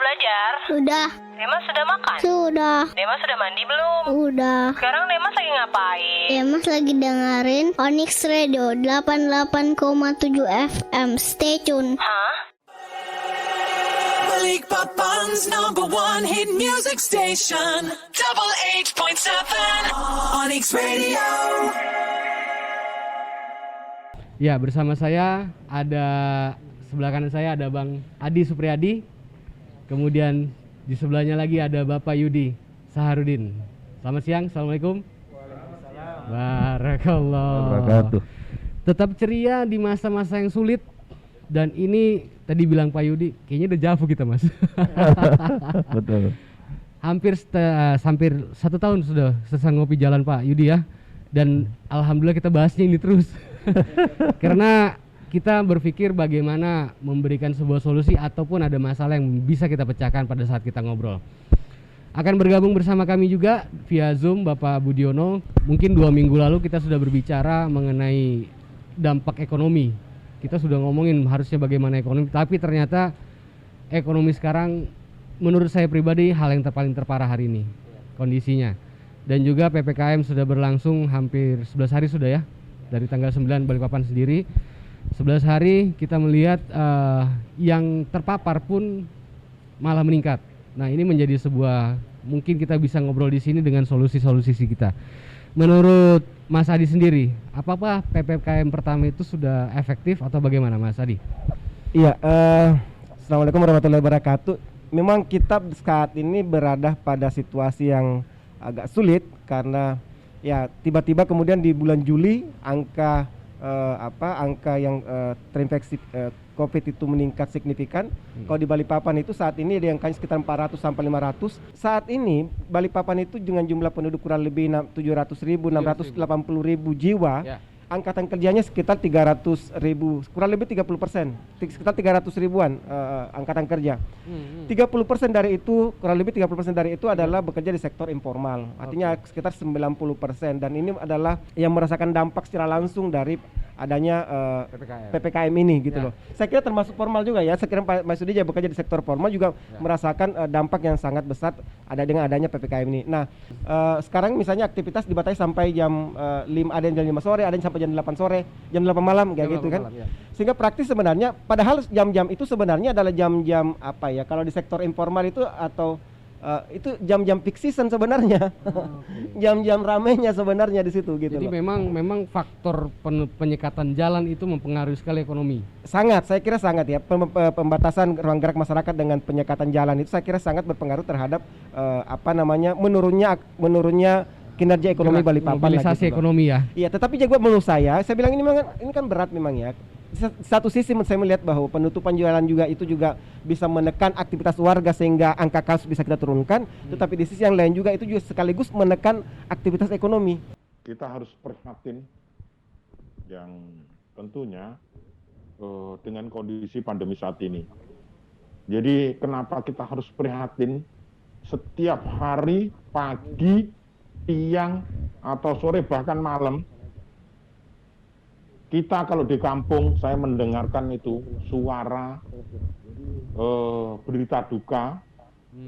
belajar? Sudah. Demas sudah makan? Sudah. Demas sudah mandi belum? Udah. Sekarang Demas lagi ngapain? Mas lagi dengerin Onyx Radio 88,7 FM. Stay tune. Hah? Balikpapan's #1 hit music station, Double 8.7 Onyx Radio. Ya, bersama saya ada sebelah kanan saya ada Bang Adi Supriyadi. Kemudian di sebelahnya lagi ada Bapak Yudi Saharudin. Selamat siang, Assalamualaikum. Waalaikumsalam. Barakallah. Tetap ceria di masa-masa yang sulit. Dan ini tadi bilang Pak Yudi, kayaknya udah jauh kita, Mas. Betul. Hampir 1 tahun sudah selesai ngopi jalan Pak Yudi ya. Dan alhamdulillah kita bahasnya ini terus. Karena kita berpikir bagaimana memberikan sebuah solusi ataupun ada masalah yang bisa kita pecahkan pada saat kita ngobrol. Akan bergabung bersama kami juga via Zoom Bapak Budiono. Mungkin 2 minggu lalu kita sudah berbicara mengenai dampak ekonomi. Kita sudah ngomongin harusnya bagaimana ekonomi, tapi ternyata ekonomi sekarang menurut saya pribadi hal yang paling terparah hari ini kondisinya. Dan juga PPKM sudah berlangsung hampir 11 hari sudah ya, dari tanggal 9 Balikpapan sendiri. 11 hari kita melihat yang terpapar pun malah meningkat. Nah, ini menjadi sebuah, mungkin kita bisa ngobrol di sini dengan solusi-solusi kita. Menurut Mas Adi sendiri, apakah PPKM pertama itu sudah efektif atau bagaimana, Mas Adi? Iya, Assalamualaikum warahmatullahi wabarakatuh. Memang kita saat ini berada pada situasi yang agak sulit karena ya tiba-tiba kemudian di bulan Juli angka yang terinfeksi COVID itu meningkat signifikan. Kalau di Balikpapan itu saat ini ada angkanya sekitar 400 sampai 500. Saat ini Balikpapan itu dengan jumlah penduduk kurang lebih 700.000, 680.000 jiwa. Ya. Angkatan kerjanya sekitar 300.000, kurang lebih 30%, sekitar 300 ribuan angkatan kerja. 30% dari itu, kurang lebih 30% dari itu adalah bekerja di sektor informal. Artinya sekitar 90%, dan ini adalah yang merasakan dampak secara langsung dari adanya PPKM ini gitu loh. Saya kira termasuk formal juga ya. Saya kira Pak Mas Sudi bekerja di sektor formal juga merasakan dampak yang sangat besar dengan adanya PPKM ini. Nah, sekarang misalnya aktivitas dibatasi sampai jam 5, ada yang jam 5 sore, ada yang sampai jam 8 sore, jam 8 malam kayak gitu kan. Malam, ya. Sehingga praktis sebenarnya, padahal jam-jam itu sebenarnya adalah jam-jam apa ya, kalau di sektor informal itu atau itu jam-jam peak season sebenarnya. Jam-jam ramenya sebenarnya di situ gitu. Jadi loh. memang faktor penyekatan jalan itu mempengaruhi sekali ekonomi. Sangat, saya kira sangat ya. Pembatasan ruang gerak masyarakat dengan penyekatan jalan itu saya kira sangat berpengaruh terhadap menurunnya kinerja ekonomi Balikpapan. Mobilisasi gitu ekonomi ya. Iya, tetapi juga menurut saya bilang ini kan berat memang ya. Satu sisi saya melihat bahwa penutupan jalan juga itu juga bisa menekan aktivitas warga sehingga angka kasus bisa kita turunkan, tetapi di sisi yang lain juga itu juga sekaligus menekan aktivitas ekonomi. Kita harus prihatin yang tentunya dengan kondisi pandemi saat ini. Jadi kenapa kita harus prihatin setiap hari, pagi, siang, atau sore, bahkan malam, kita kalau di kampung, saya mendengarkan itu suara berita duka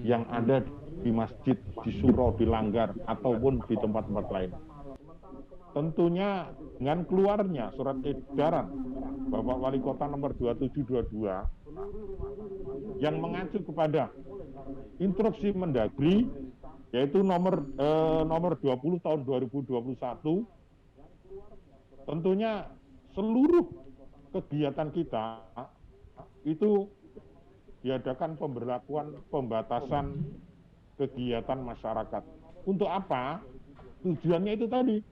yang ada di masjid, di surau, di Langgar, ataupun di tempat-tempat lain. Tentunya dengan keluarnya surat edaran Bapak Wali Kota nomor 2722 yang mengacu kepada instruksi Mendagri, yaitu nomor 20 tahun 2021, tentunya seluruh kegiatan kita itu diadakan pembatasan kegiatan masyarakat. Untuk apa? Tujuannya itu tadi,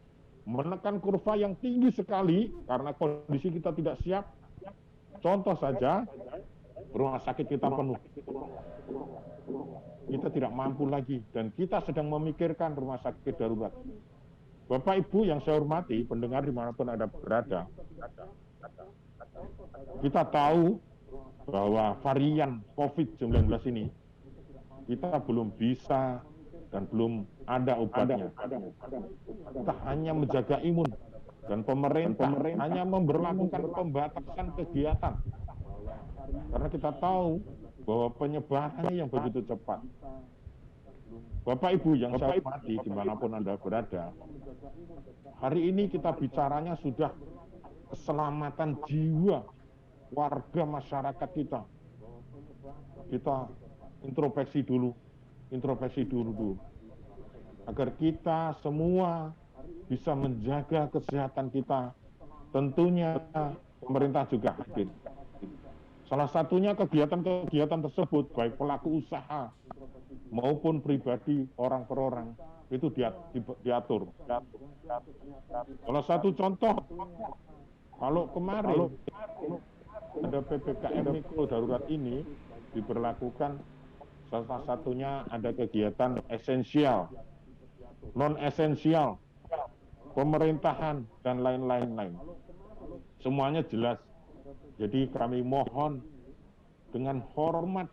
menekan kurva yang tinggi sekali karena kondisi kita tidak siap. Contoh saja, rumah sakit kita penuh. Kita tidak mampu lagi dan kita sedang memikirkan rumah sakit darurat. Bapak Ibu yang saya hormati, pendengar dimanapun Anda berada, kita tahu bahwa varian COVID-19 ini kita belum bisa dan belum ada obatnya. Kita hanya menjaga imun dan pemerintah hanya memberlakukan pembatasan kegiatan. Karena kita tahu bahwa penyebarannya yang begitu cepat. Bapak Ibu yang saya hormati dimanapun Anda berada, hari ini kita bicaranya sudah keselamatan jiwa warga masyarakat kita. Kita introspeksi dulu agar kita semua bisa menjaga kesehatan kita. Tentunya pemerintah juga hadir. Salah satunya kegiatan-kegiatan tersebut, baik pelaku usaha maupun pribadi orang per orang, itu diatur. Salah satu contoh, kalau kemarin ada PPKM Mikro darurat ini diberlakukan, salah satunya ada kegiatan esensial, non esensial, pemerintahan, dan lain-lain. Semuanya jelas. Jadi kami mohon dengan hormat,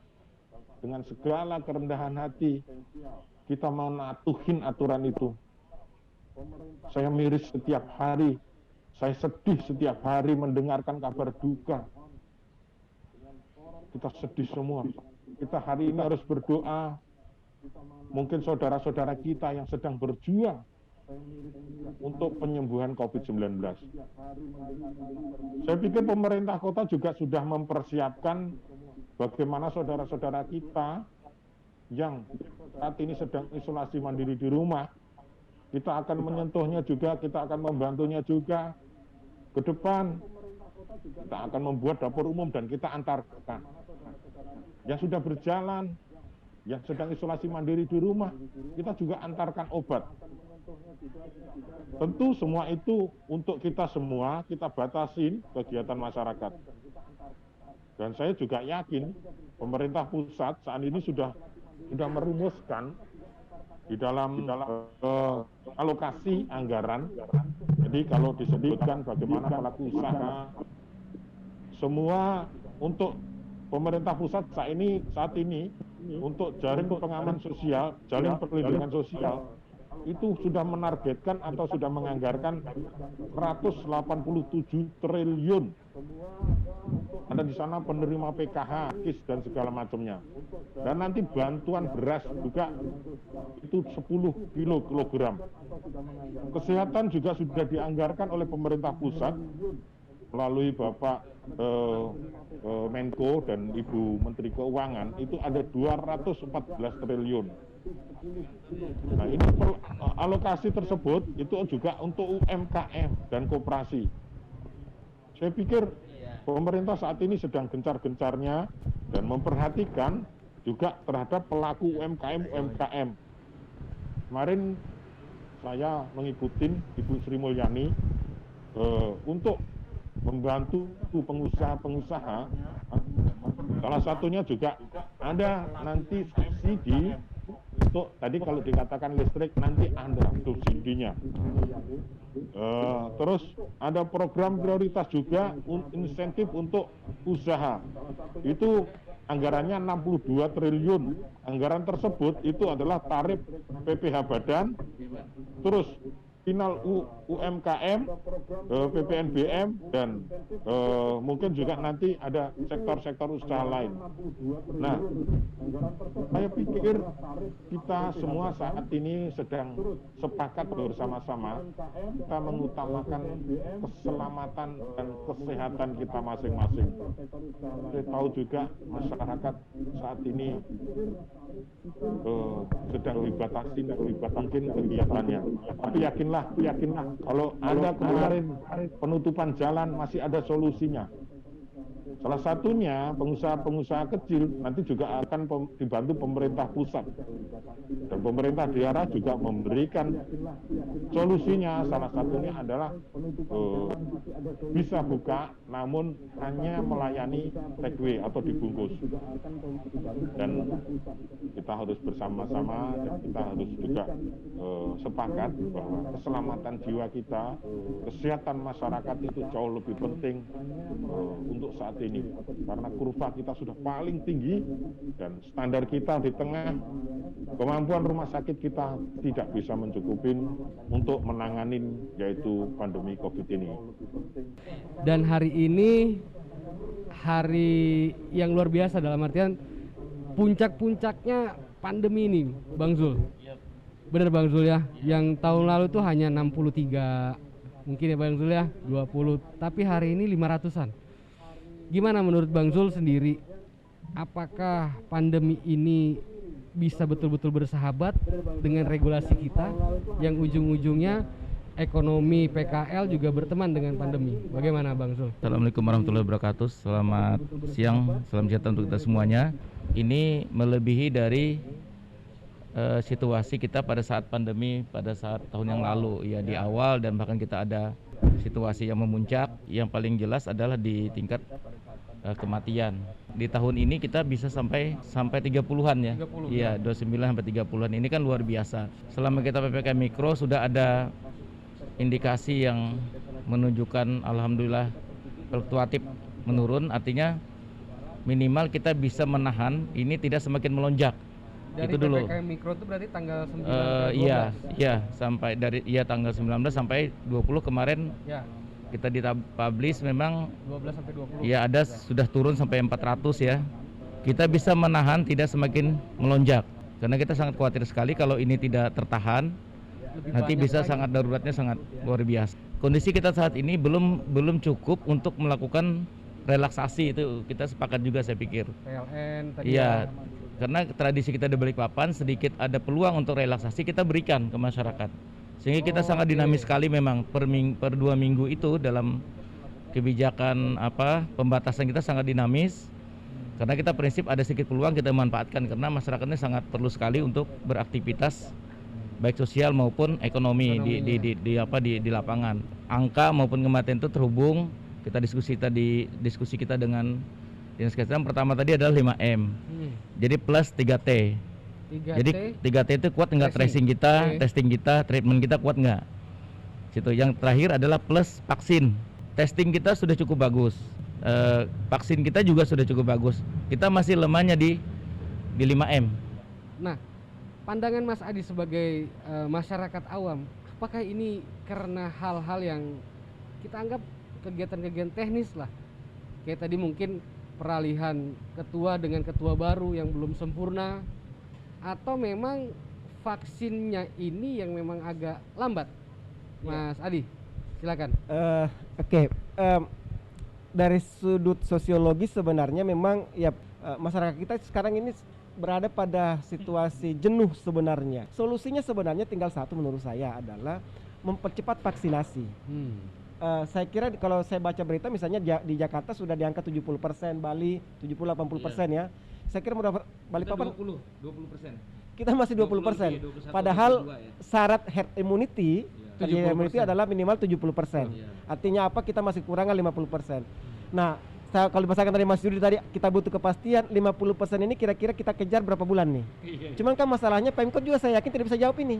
dengan segala kerendahan hati, kita mau natuhin aturan itu. Saya miris setiap hari, saya sedih setiap hari mendengarkan kabar duka. Kita sedih semua. Kita hari ini harus berdoa. Mungkin saudara-saudara kita yang sedang berjuang untuk penyembuhan COVID-19. Saya pikir pemerintah kota juga sudah mempersiapkan bagaimana saudara-saudara kita yang saat ini sedang isolasi mandiri di rumah, kita akan menyentuhnya juga, kita akan membantunya juga ke depan. Kita akan membuat dapur umum dan kita antarkan. Yang sudah berjalan, yang sedang isolasi mandiri di rumah, kita juga antarkan obat. Tentu semua itu untuk kita semua, kita batasin kegiatan masyarakat. Dan saya juga yakin pemerintah pusat saat ini sudah merumuskan di dalam alokasi anggaran. Jadi kalau disebutkan bagaimana pelaku usaha, semua untuk pemerintah pusat saat ini untuk jaring pengaman sosial, jaring perlindungan sosial, itu sudah menargetkan atau sudah menganggarkan 187 triliun. Ada di sana penerima PKH, KIS, dan segala macamnya. Dan nanti bantuan beras juga itu 10 kilogram. Kesehatan juga sudah dianggarkan oleh pemerintah pusat melalui Bapak Menko dan Ibu Menteri Keuangan, itu ada 214 triliun. Nah, ini alokasi tersebut itu juga untuk UMKM dan koperasi. Saya pikir pemerintah saat ini sedang gencar-gencarnya dan memperhatikan juga terhadap pelaku UMKM. Kemarin saya mengikuti Ibu Sri Mulyani untuk membantu pengusaha-pengusaha. Salah satunya juga ada nanti subsidi untuk, tadi kalau dikatakan listrik, nanti ada subsidinya. Terus ada program prioritas juga, insentif untuk usaha. Itu anggarannya 62 triliun. Anggaran tersebut itu adalah tarif PPh badan, terus final UMKM, PPNBM, dan mungkin juga nanti ada sektor-sektor usaha lain. Nah, saya pikir kita semua saat ini sedang sepakat bersama-sama kita mengutamakan keselamatan dan kesehatan kita masing-masing. Saya tahu juga masyarakat saat ini sedang dibatasi mungkin kegiatannya. Tapi yakinlah kalau ada kemarin penutupan jalan masih ada solusinya. Salah satunya pengusaha-pengusaha kecil nanti juga akan dibantu pemerintah pusat. Dan pemerintah daerah juga memberikan solusinya. Salah satunya adalah bisa buka namun hanya melayani take away atau dibungkus. Dan kita harus bersama-sama dan kita harus juga sepakat bahwa keselamatan jiwa kita, kesehatan masyarakat itu jauh lebih penting untuk saat ini. Karena kurva kita sudah paling tinggi dan standar kita di tengah, kemampuan rumah sakit kita tidak bisa mencukupi untuk menanganin yaitu pandemi COVID ini. Dan hari ini hari yang luar biasa, dalam artian puncak-puncaknya pandemi ini, Bang Zul. Bener Bang Zul ya, yang tahun lalu tuh hanya 63, mungkin ya Bang Zul ya, 20, tapi hari ini 500-an. Gimana menurut Bang Zul sendiri, apakah pandemi ini bisa betul-betul bersahabat dengan regulasi kita yang ujung-ujungnya ekonomi PKL juga berteman dengan pandemi? Bagaimana Bang Zul? Assalamualaikum warahmatullahi wabarakatuh. Selamat siang, salam sejahtera untuk kita semuanya. Ini melebihi dari situasi kita pada saat pandemi pada saat tahun yang lalu ya, di awal, dan bahkan kita ada situasi yang memuncak. Yang paling jelas adalah di tingkat kematian. Di tahun ini kita bisa sampai 30-an ya. 30, iya, 29 sampai 30-an. Ini kan luar biasa. Selama kita PPKM mikro sudah ada indikasi yang menunjukkan alhamdulillah fluktuatif menurun, artinya minimal kita bisa menahan ini tidak semakin melonjak. Dari Itu dulu. PPKM mikro itu berarti tanggal 9 ke 12. Iya, sampai dari tanggal 19 sampai 20 kemarin Ya, kita dipublish memang 12 sampai 20. ya ada sudah turun sampai 400 ya. Kita bisa menahan tidak semakin melonjak. Karena kita sangat khawatir sekali kalau ini tidak tertahan, Lebih nanti banyak bisa lagi. sangat daruratnya sangat luar biasa. Kondisi kita saat ini belum cukup untuk melakukan relaksasi, itu kita sepakat juga saya pikir. PLN tadi Iya, ya. karena tradisi kita di Balikpapan sedikit ada peluang untuk relaksasi kita berikan ke masyarakat. Sehingga kita sangat dinamis sekali memang per 2 minggu itu dalam kebijakan pembatasan kita sangat dinamis. Karena kita prinsip ada sedikit peluang kita manfaatkan, karena masyarakatnya sangat perlu sekali untuk beraktivitas baik sosial maupun ekonomi di lapangan. Angka maupun kematian itu terhubung. Kita diskusi kita dengan Dinas Kesehatan pertama tadi adalah 5M. Jadi plus 3T. 3T. Jadi 3T itu kuat nggak tracing kita, Oke. testing kita, treatment kita kuat nggak? Situ. Yang terakhir adalah plus vaksin. Testing kita sudah cukup bagus. Vaksin kita juga sudah cukup bagus. Kita masih lemahnya di 5M. Nah, pandangan Mas Adi sebagai masyarakat awam, apakah ini karena hal-hal yang kita anggap kegiatan-kegiatan teknis lah, kayak tadi mungkin peralihan ketua dengan ketua baru yang belum sempurna, atau memang vaksinnya ini yang memang agak lambat? Mas Adi, silakan. Oke. Dari sudut sosiologis sebenarnya memang ya masyarakat kita sekarang ini berada pada situasi jenuh sebenarnya. Solusinya sebenarnya tinggal satu menurut saya adalah mempercepat vaksinasi. Saya kira kalau saya baca berita misalnya di Jakarta sudah di angka 70%, Bali 70-80% ya. Saya kira mudah Balikpapan 20%. kita masih 20%. Padahal syarat herd immunity, herd immunity adalah minimal 70%. Artinya apa? Kita masih kurang 50%. Nah, kalau dibahasakan dari Mas Yudi tadi, kita butuh kepastian 50% ini kira-kira kita kejar berapa bulan nih. Cuman kan masalahnya Pemkot juga saya yakin tidak bisa jawab ini.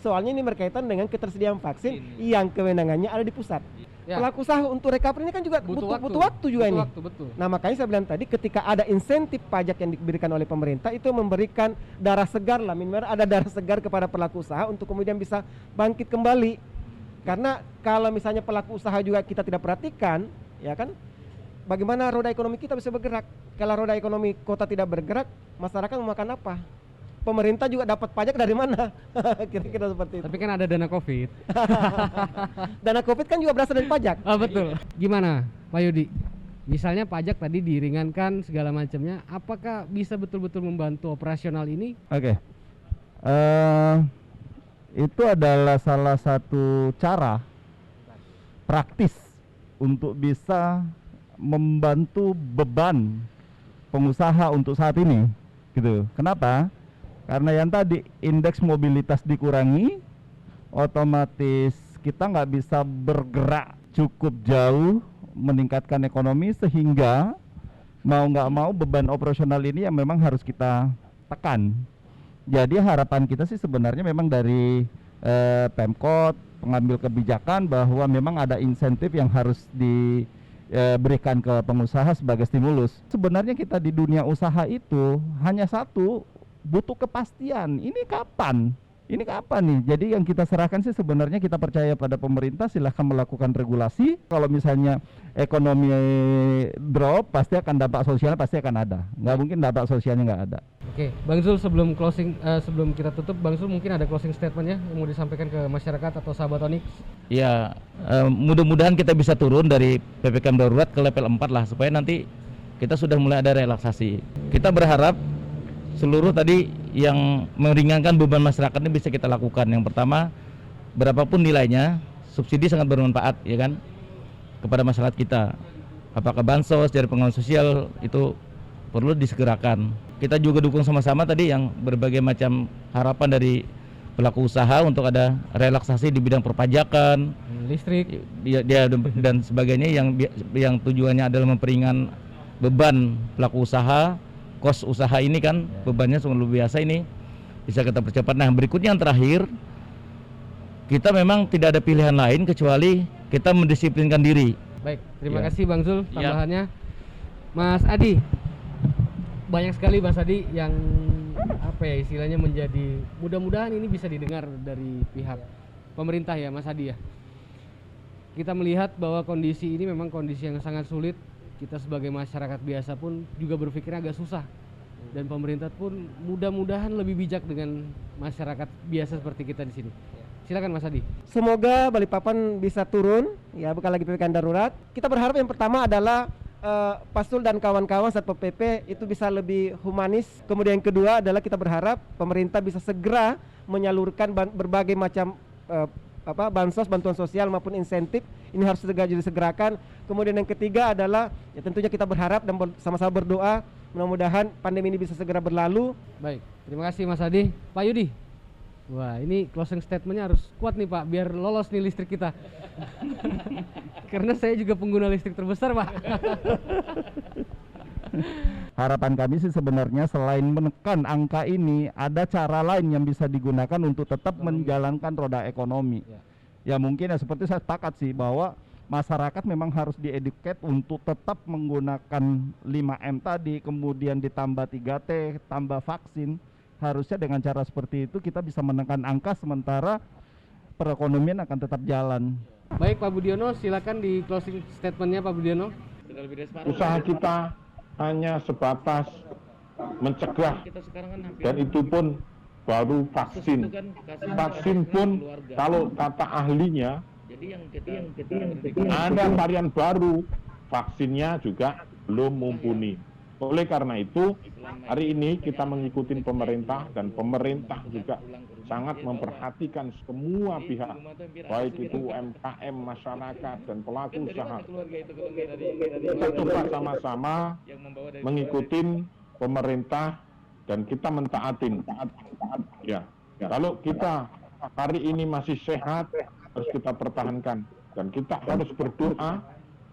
Soalnya ini berkaitan dengan ketersediaan vaksin yang kewenangannya ada di pusat. Ya. Pelaku usaha untuk recovery ini kan juga butuh waktu juga ini. Betul. Nah, makanya saya bilang tadi ketika ada insentif pajak yang diberikan oleh pemerintah itu memberikan darah segar lah, minimal ada darah segar kepada pelaku usaha untuk kemudian bisa bangkit kembali. Karena kalau misalnya pelaku usaha juga kita tidak perhatikan, ya kan, bagaimana roda ekonomi kita bisa bergerak? Kalau roda ekonomi kota tidak bergerak, masyarakat mau makan apa? Pemerintah juga dapat pajak dari mana? Kira-kira seperti itu. Tapi kan ada dana COVID. Dana COVID kan juga berasal dari pajak. Betul. Gimana, Pak Yudi? Misalnya pajak tadi diringankan segala macamnya, apakah bisa betul-betul membantu operasional ini? Oke. Itu adalah salah satu cara praktis untuk bisa membantu beban pengusaha untuk saat ini, gitu. Kenapa? Karena yang tadi indeks mobilitas dikurangi, otomatis kita nggak bisa bergerak cukup jauh meningkatkan ekonomi, sehingga mau nggak mau beban operasional ini yang memang harus kita tekan. Jadi harapan kita sih sebenarnya memang dari Pemkot pengambil kebijakan bahwa memang ada insentif yang harus diberikan ke pengusaha sebagai stimulus. Sebenarnya kita di dunia usaha itu hanya satu, butuh kepastian. Ini kapan Ini kapan nih? Jadi yang kita serahkan sih sebenarnya kita percaya pada pemerintah, silahkan melakukan regulasi. Kalau misalnya ekonomi drop, pasti akan dampak sosialnya pasti akan ada. Nggak mungkin dampak sosialnya nggak ada. Oke, Bang Zul, sebelum closing, sebelum kita tutup, Bang Zul mungkin ada closing statement ya yang mau disampaikan ke masyarakat atau sahabat Onyx? Ya, mudah-mudahan kita bisa turun dari PPKM darurat ke level 4 lah, supaya nanti kita sudah mulai ada relaksasi. Kita berharap seluruh tadi yang meringankan beban masyarakat ini bisa kita lakukan. Yang pertama, berapapun nilainya, subsidi sangat bermanfaat, ya kan, kepada masyarakat kita. Apakah bansos dari pengawasan sosial itu perlu disegerakan. Kita juga dukung sama-sama tadi yang berbagai macam harapan dari pelaku usaha untuk ada relaksasi di bidang perpajakan, listrik, dan sebagainya yang tujuannya adalah memperingan beban pelaku usaha. Kos usaha ini kan bebannya sangat luar biasa, ini bisa kita percepat. Nah, berikutnya yang terakhir, kita memang tidak ada pilihan lain kecuali kita mendisiplinkan diri. Baik, terima Ya. kasih Bang Zul tambahannya. Mas Adi, banyak sekali Mas Adi yang apa ya istilahnya menjadi, mudah-mudahan ini bisa didengar dari pihak pemerintah ya Mas Adi ya. Kita melihat bahwa kondisi ini memang kondisi yang sangat sulit. Kita sebagai masyarakat biasa pun juga berpikir agak susah, dan pemerintah pun mudah-mudahan lebih bijak dengan masyarakat biasa seperti kita di sini. Silakan Mas Adi. Semoga Balikpapan bisa turun, ya bukan lagi PPKM darurat. Kita berharap yang pertama adalah Pasul dan kawan-kawan Satpol PP itu bisa lebih humanis. Kemudian yang kedua adalah kita berharap pemerintah bisa segera menyalurkan berbagai macam bansos, bantuan sosial maupun insentif. Ini harus segera disegerakan. Kemudian yang ketiga adalah ya tentunya kita berharap dan sama-sama berdoa mudah-mudahan pandemi ini bisa segera berlalu. Baik, terima kasih Mas Adi. Pak Yudi, wah ini closing statementnya harus kuat nih Pak, biar lolos nih listrik kita. Karena saya juga pengguna listrik terbesar Pak. Harapan kami sih sebenarnya selain menekan angka ini, ada cara lain yang bisa digunakan untuk tetap menjalankan roda ekonomi. Ya mungkin ya seperti saya sepakat sih bahwa masyarakat memang harus dieduket untuk tetap menggunakan 5M tadi, kemudian ditambah 3T, tambah vaksin. Harusnya dengan cara seperti itu kita bisa menekan angka sementara perekonomian akan tetap jalan. Baik Pak Budiono, silakan di closing statementnya Pak Budiono. Usaha kita hanya sebatas mencegah, dan itu pun baru vaksin. Vaksin pun kalau kata ahlinya ada varian baru, vaksinnya juga belum mumpuni. Oleh karena itu, hari ini kita mengikuti pemerintah, dan pemerintah juga sangat memperhatikan semua pihak, baik itu UMKM, masyarakat, dan pelaku usaha. Kita coba sama-sama mengikuti pemerintah dan kita mentaatin. Ya, kalau kita hari ini masih sehat, harus kita pertahankan, dan kita harus berdoa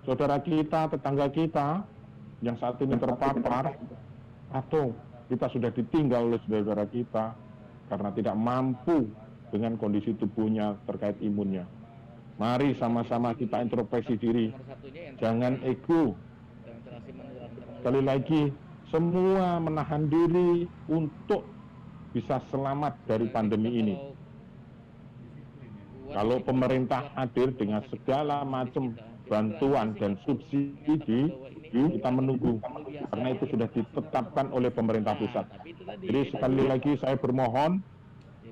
saudara kita, tetangga kita yang saat ini terpapar atau kita sudah ditinggal oleh saudara kita karena tidak mampu dengan kondisi tubuhnya terkait imunnya. Mari sama-sama kita introspeksi diri, jangan ego. Sekali lagi, semua menahan diri untuk bisa selamat dari pandemi ini. Kalau pemerintah hadir dengan segala macam bantuan dan subsidi, kita menunggu, karena itu sudah ditetapkan oleh pemerintah pusat. Jadi sekali lagi saya bermohon,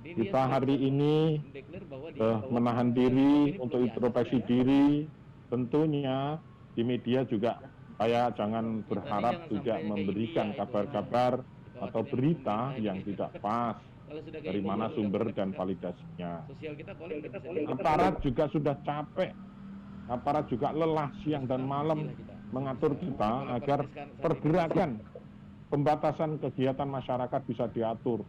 kita hari ini menahan diri untuk introspeksi diri. Tentunya di media juga saya jangan berharap tidak memberikan kabar-kabar atau berita yang tidak pas, dari mana sumber dan validasinya. Aparat juga sudah capek, aparat juga lelah siang dan malam mengatur kita agar pergerakan pembatasan kegiatan masyarakat bisa diatur.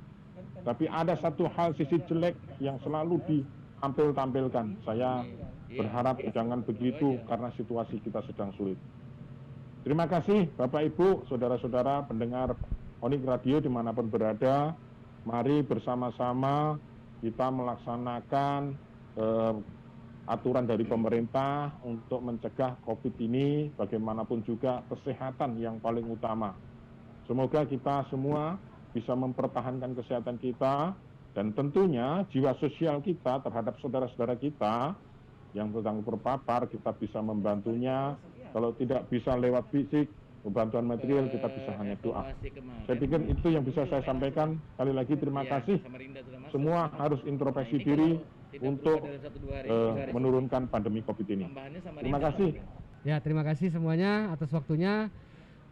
Tapi ada satu hal sisi jelek yang selalu ditampilkan. Saya berharap jangan begitu karena situasi kita sedang sulit. Terima kasih Bapak Ibu, saudara-saudara pendengar Onyx Radio dimanapun berada. Mari bersama-sama kita melaksanakan aturan dari pemerintah untuk mencegah COVID ini, bagaimanapun juga kesehatan yang paling utama. Semoga kita semua bisa mempertahankan kesehatan kita Dan tentunya jiwa sosial kita terhadap saudara-saudara kita yang sedang terpapar, kita bisa membantunya. Kalau tidak bisa lewat fisik, bantuan material, kita bisa hanya doa. Saya pikir itu yang bisa saya sampaikan. Sekali lagi terima kasih. Semua harus introspeksi diri untuk menurunkan pandemi COVID ini. Terima kasih. Ya, terima kasih semuanya atas waktunya.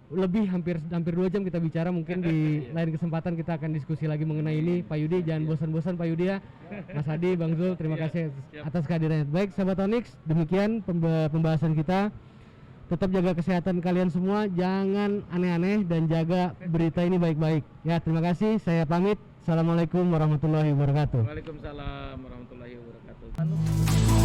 Hampir 2 jam kita bicara, mungkin di lain kesempatan kita akan diskusi lagi mengenai ini. Pak Yudi, jangan bosan-bosan Pak Yudi ya. Mas Adi, Bang Zul, terima kasih atas kehadirannya. Baik, sahabat Onyx, demikian pembahasan kita. Tetap jaga kesehatan kalian semua, jangan aneh-aneh dan jaga berita ini baik-baik. Ya, terima kasih. Saya pamit. Assalamualaikum warahmatullahi wabarakatuh. Waalaikumsalam warahmatullahi wabarakatuh.